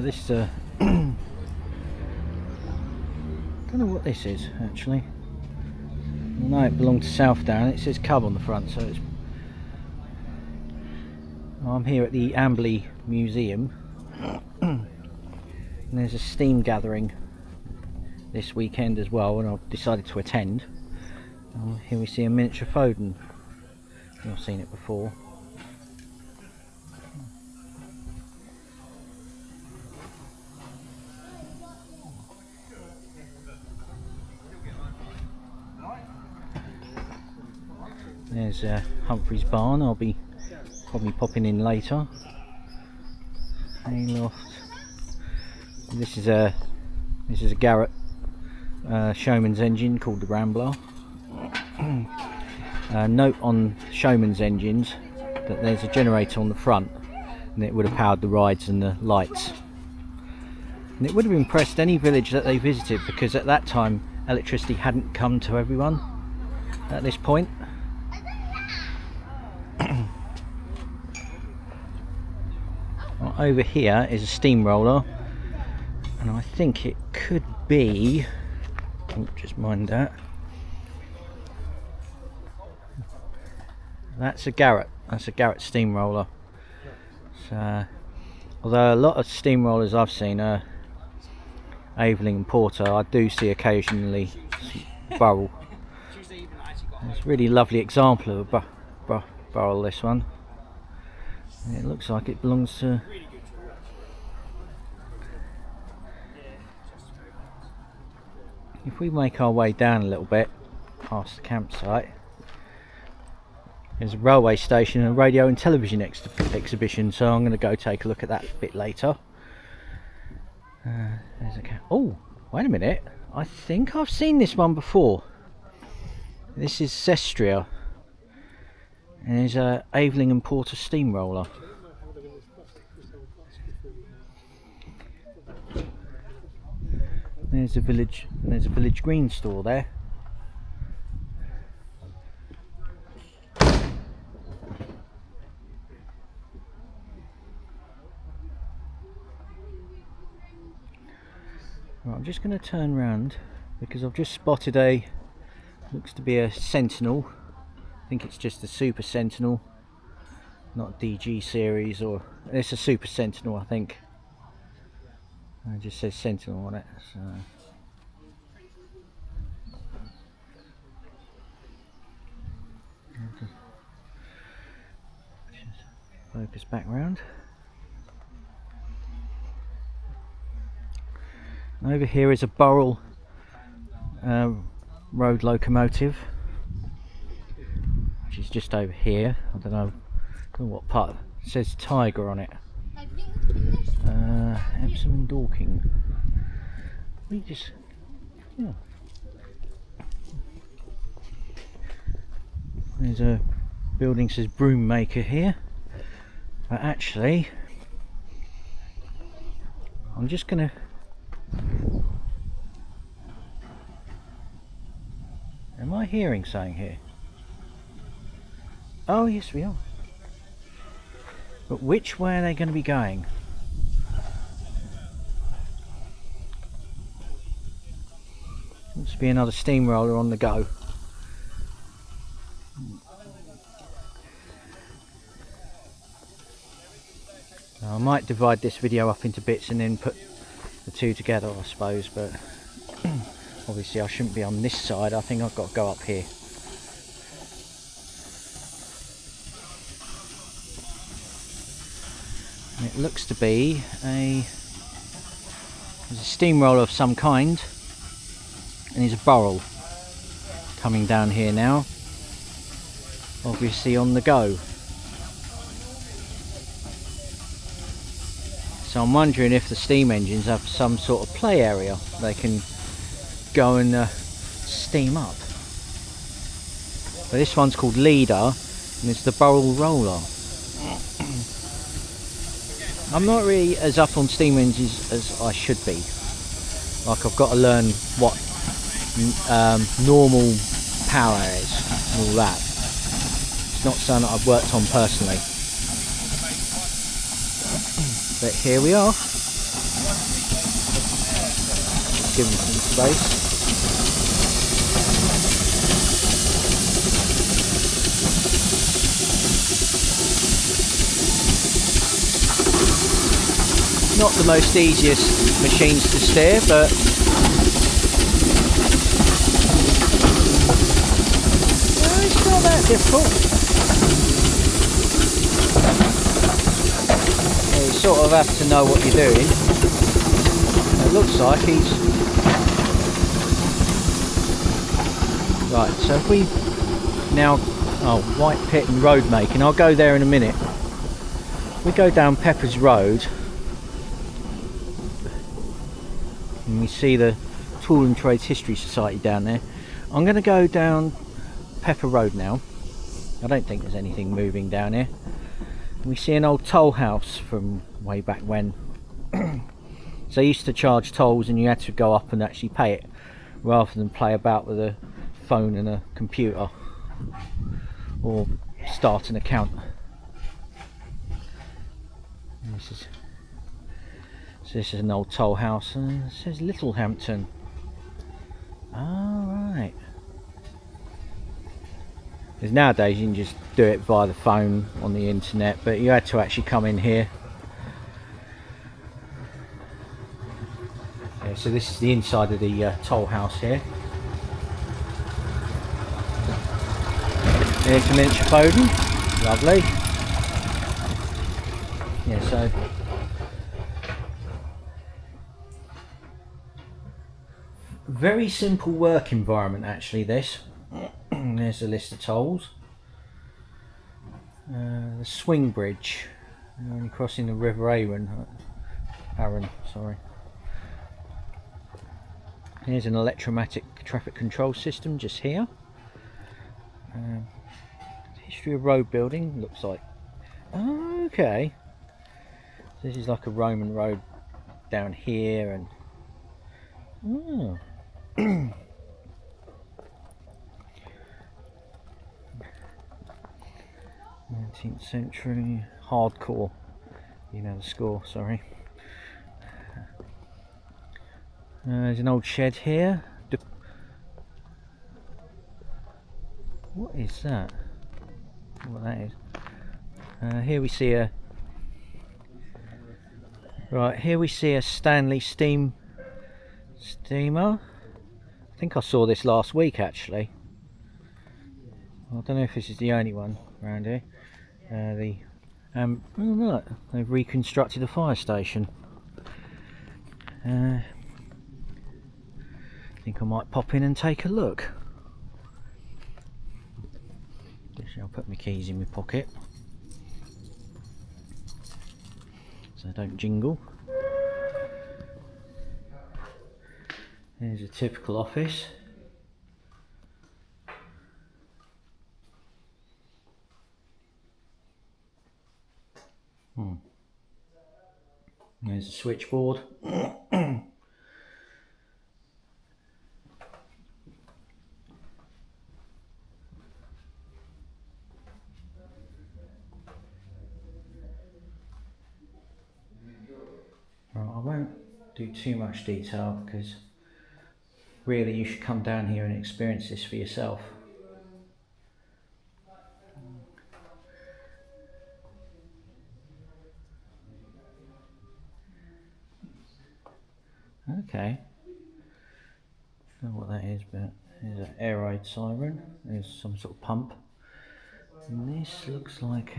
This is a don't know what this is actually. I know it belonged to Southdown. It says Cub on the front, so it's. I'm here at the Amberley Museum, and there's a steam gathering this weekend as well, and I've decided to attend. Here we see a miniature Foden. I've seen it before. There's Humphrey's barn. I'll be probably popping in later. Hayloft. This is a Garrett Showman's engine called the Rambler. Note on Showman's engines that there's a generator on the front, and it would have powered the rides and the lights. And it would have impressed any village that they visited, because at that time electricity hadn't come to everyone at this point. Over here is a steamroller, and I think it could be, oh, just mind that, that's a Garrett steamroller. So, although a lot of steamrollers I've seen are Aveling and Porter, I do see occasionally Burrell. It's a really lovely example of a Burrell, this one. It looks like it belongs to. If we make our way down a little bit past the campsite, there's a railway station and a radio and television exhibition, so I'm going to go take a look at that a bit later. There's a oh, wait a minute, I think I've seen this one before. This is Sestria, and there's a Aveling and Porter steamroller. There's a village green store there. Right, I'm just going to turn round because I've just spotted looks to be a Sentinel. I think it's just a Super Sentinel, not a DG series, or it's a Super Sentinel, I think. It just says Sentinel on it. So. Just focus back round. And over here is a Burrell road locomotive, which is just over here. I don't know what part. It says Tiger on it. Epsom and Dorking. We just, yeah. There's a building says Broom Maker here, but actually, I'm just gonna. Am I hearing something here? Oh yes, we are. But which way are they going to be going? Must be another steamroller on the go. Now, I might divide this video up into bits and then put the two together, I suppose, but obviously I shouldn't be on this side. I think I've got to go up here. And it looks to be there's a steamroller of some kind, and there's a Burrell coming down here now, obviously on the go. So I'm wondering if the steam engines have some sort of play area they can go and steam up. But this one's called Leader, and it's the Burrell roller. I'm not really as up on steam engines as I should be. Like, I've got to learn what normal power is and all that. It's not something that I've worked on personally. But here we are. give them some space. Not the most easiest machines to steer, but it's not that difficult. Yeah, you sort of have to know what you're doing. It looks like he's right. So if we now, White Pit and road making, I'll go there in a minute. We go down Pepper's Road and we see the Tool and Trades History Society down there. I'm going to go down Pepper Road now. I don't think there's anything moving down here. We see an old toll house from way back when. So they used to charge tolls and you had to go up and actually pay it rather than play about with a phone and a computer or start an account. This is an old toll house, and it says Littlehampton. Right. Because nowadays you can just do it via the phone on the internet, but you had to actually come in here. Yeah, so this is the inside of the toll house here. There's a miniature Foden, lovely. Yeah, so very simple work environment actually this. There's a list of tolls. The swing bridge, only crossing the River Arun, sorry. Here's an electromatic traffic control system just here. History of road building, looks like. Okay. So this is like a Roman road down here, and 19th century hardcore. You know the score, sorry. There's an old shed here. What is that? What that is? Here we see a Stanley steamer. I think I saw this last week actually. I don't know if this is the only one around here. Look, they've reconstructed a fire station. I think I might pop in and take a look. I'll put my keys in my pocket so they don't jingle. There's a typical office. There's a switchboard. I won't do too much detail because really you should come down here and experience this for yourself. Okay, don't know what that is, but there's an air raid siren, there's some sort of pump, and this looks like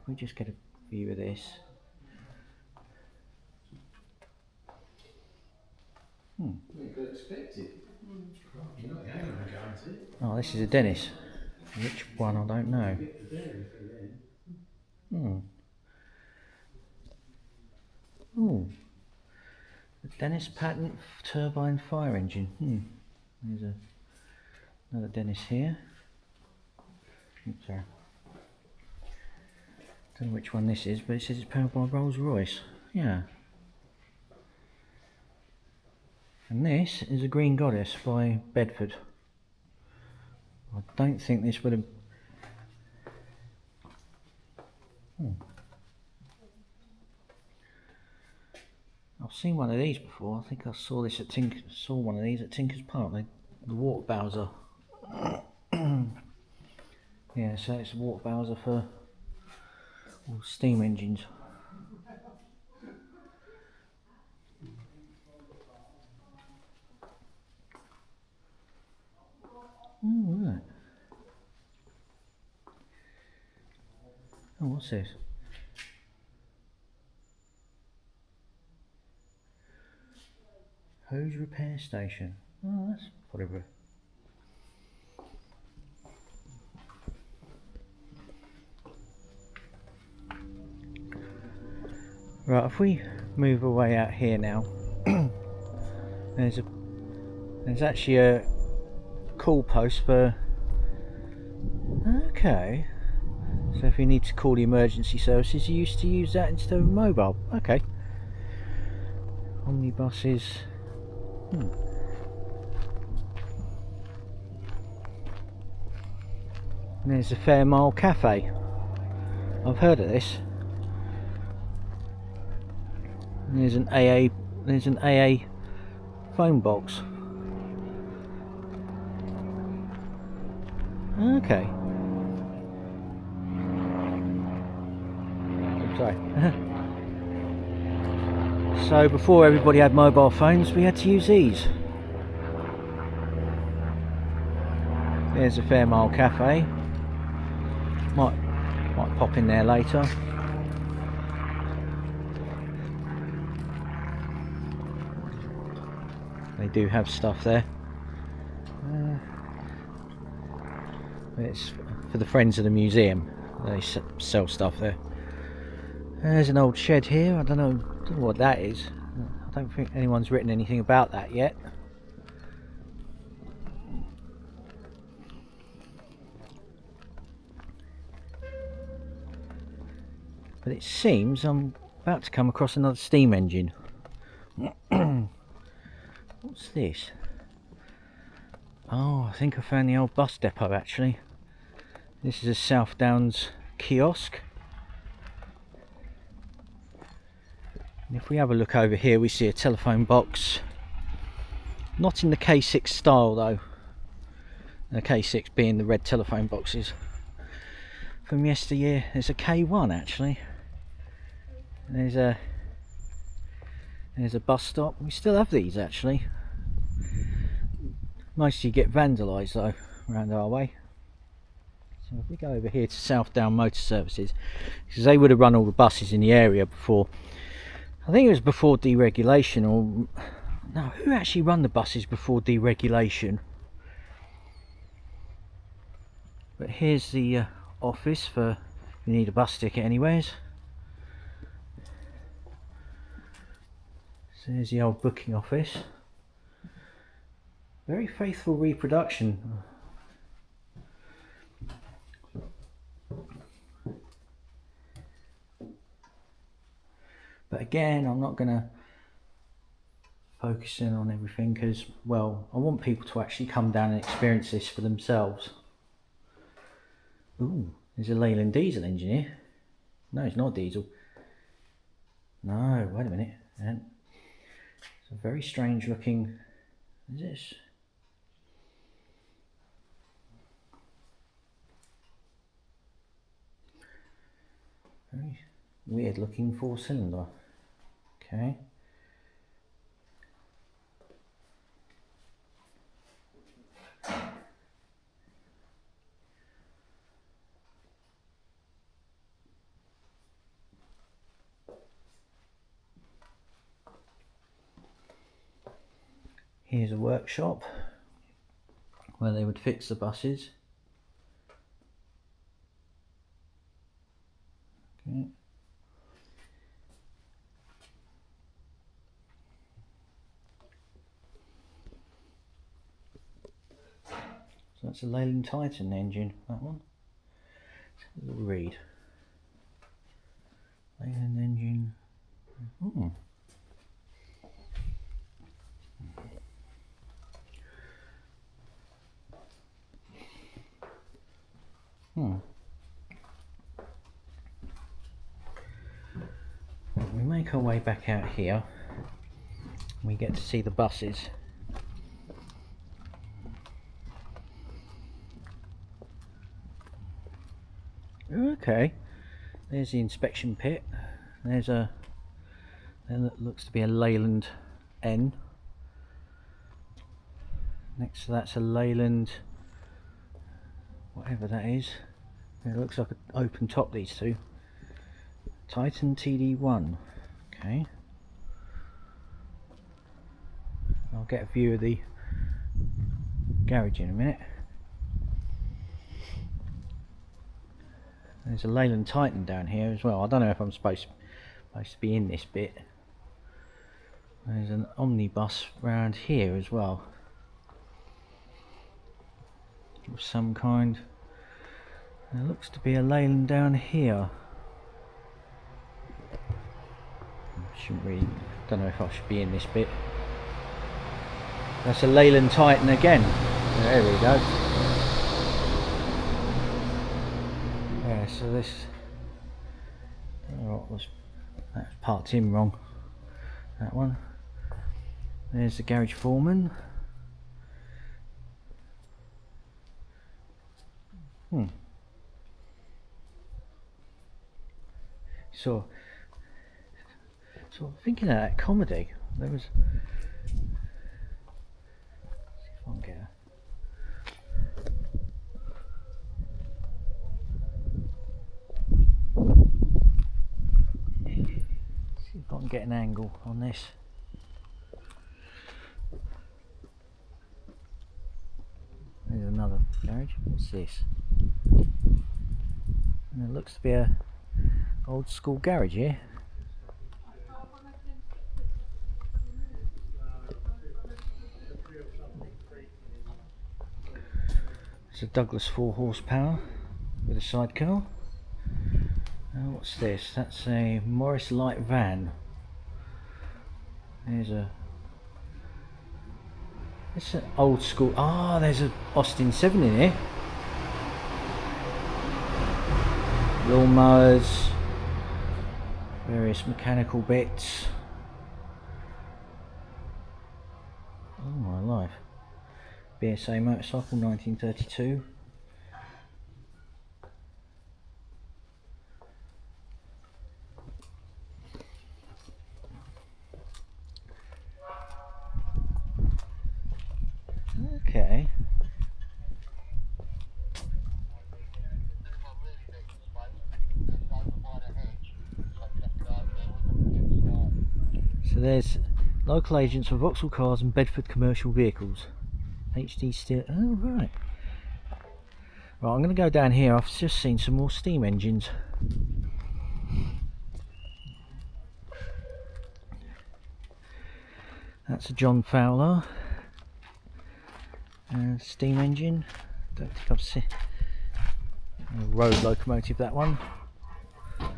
we just get a view of this. Oh, this is a dentist. Which one I don't know. Oh, the Dennis patent turbine fire engine. There's another Dennis here. Oops, sorry. Don't know which one this is, but it says it's powered by Rolls-Royce. Yeah. And this is a Green Goddess by Bedford. I don't think this would have... seen one of these before. I think I saw this at saw one of these at Tinker's Park. The water bowser. Yeah, so it's a water bowser for all steam engines. Oh, right. Oh, what's this? Hose repair station. Oh, that's whatever. Right, if we move away out here now, there's actually a call post for. Okay. So if you need to call the emergency services, you used to use that instead of mobile. Okay. Omnibuses. And there's the Fair Mile Cafe. I've heard of this. And there's an AA phone box. Okay. Sorry. So before everybody had mobile phones, we had to use these. There's a Fair Mile Cafe. Might pop in there later. They do have stuff there. It's for the friends of the museum. They sell stuff there. There's an old shed here. I don't know what that is. I don't think anyone's written anything about that yet. But it seems I'm about to come across another steam engine. What's this? Oh, I think I found the old bus depot actually. This is a South Downs kiosk. And if we have a look over here, we see a telephone box. Not in the K6 style though. The K6 being the red telephone boxes from yesteryear. There's a K1 actually. There's a bus stop. We still have these actually. Mostly get vandalised though around our way. So if we go over here to South Down Motor Services, because they would have run all the buses in the area before. I think it was before deregulation, or no, who actually run the buses before deregulation? But here's the office for if you need a bus ticket anywheres. So there's the old booking office. Very faithful reproduction. But again, I'm not going to focus in on everything because, well, I want people to actually come down and experience this for themselves. Ooh, there's a Leyland diesel engine here. No, it's not diesel. No, wait a minute. It's a very strange looking. What is this? Very weird looking 4-cylinder. Okay. Here's a workshop where they would fix the buses. Okay. So that's a Leyland Titan engine, that one. Let's have a little read. Leyland engine. We make our way back out here. We get to see the buses. Okay, there's the inspection pit. There's a, there looks to be a Leyland N. Next to that's a Leyland, whatever that is. It looks like an open top, these two. Titan TD1. Okay. I'll get a view of the garage in a minute. There's a Leyland Titan down here as well. I don't know if I'm supposed to be in this bit. There's an omnibus round here as well, of some kind. There looks to be a Leyland down here. Shouldn't really, don't know if I should be in this bit. That's a Leyland Titan again. There we go. Yeah, so this, oh, that's parked in wrong. That one. There's the garage foreman. So thinking of that comedy, there was. See if I can get see if I can get an angle on this. There's another garage. What's this? And it looks to be a old school garage here. It's a Douglas 4 horsepower with a sidecar. What's this? That's a Morris light van. There's a, it's an old school. Ah, there's a Austin 7 in here. Lawnmowers, various mechanical bits. Oh my life. BSA motorcycle 1932. Okay. So there's local agents for Vauxhall Cars and Bedford Commercial Vehicles. HD steel. Oh right. Right, I'm going to go down here. I've just seen some more steam engines. That's a John Fowler steam engine. Don't think I've seen a road locomotive, that one. Don't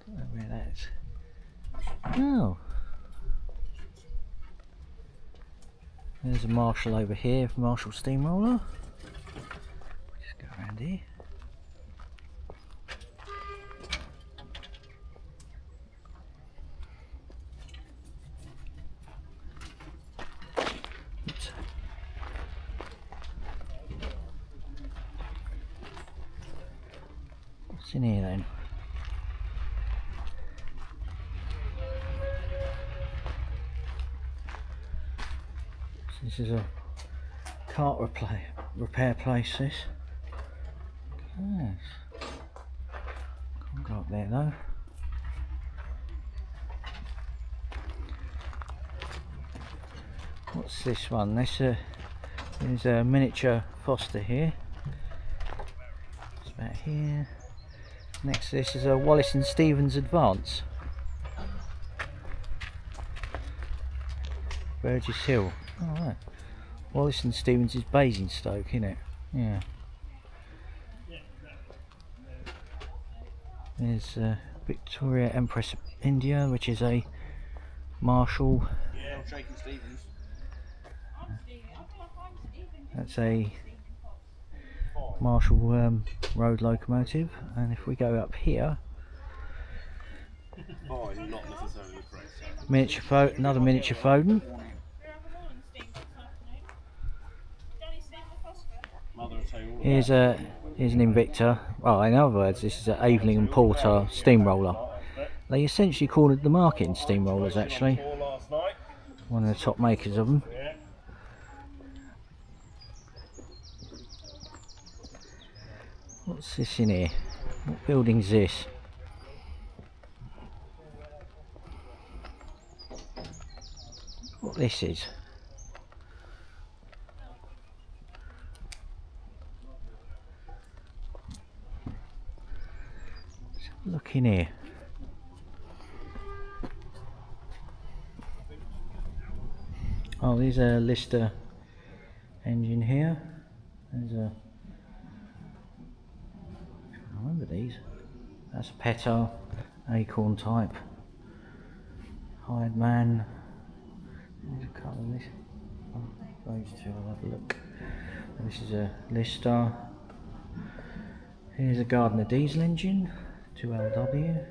know where that is. Oh, there's a Marshall over here, Marshall steamroller. Just go around here. Oops. What's in here then? This is a cart repair place, this. Yes. Can't go up there though. What's this one? This is a miniature Foster here. It's about here. Next to this is a Wallace and Stevens Advance. Burgess Hill. Alright. Wallace and Stevens is Basingstoke, isn't it? Yeah. There's Victoria Empress of India, which is a Marshall. Yeah, I'm shaking Stevens. That's a Marshall road locomotive, and if we go up here, Oh, not necessarily. Another miniature Foden. Here's an Invicta. Well, in other words, this is an Aveling and Porter steamroller. They essentially call it the marketing steamrollers, actually. One of the top makers of them. What's this in here? What building's this? What this is? Let's have a look in here. Oh, there's a Lister engine here. There's a... I remember these. That's a Petto, Acorn type. Hired Man. There's a couple of this. Oh, those two, I'll have a look. This is a Lister. Here's a Gardner diesel engine, 2LW.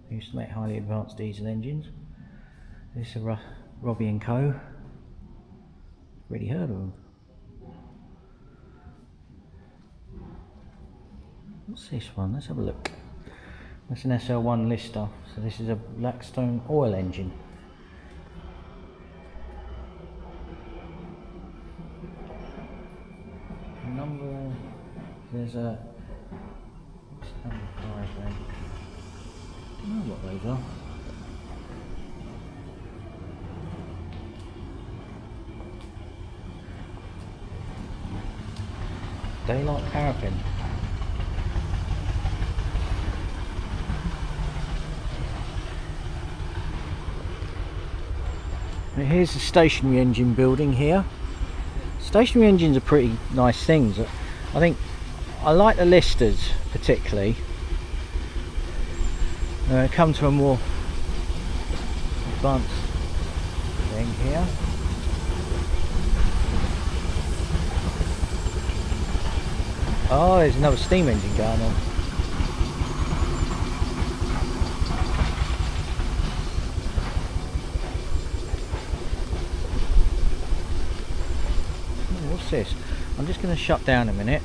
They used to make highly advanced diesel engines. This is a Robbie and Co. Already heard of them. What's this one? Let's have a look. That's an SL1 Lister. So this is a Blackstone oil engine. Number, there's a number 5 then. I don't know what those are. Daylight paraffin. Now here's the stationary engine building here. Stationary engines are pretty nice things. I think I like the Listers particularly. Come to a more advanced thing here. Oh, there's another steam engine going on. What's this? I'm just going to shut down a minute.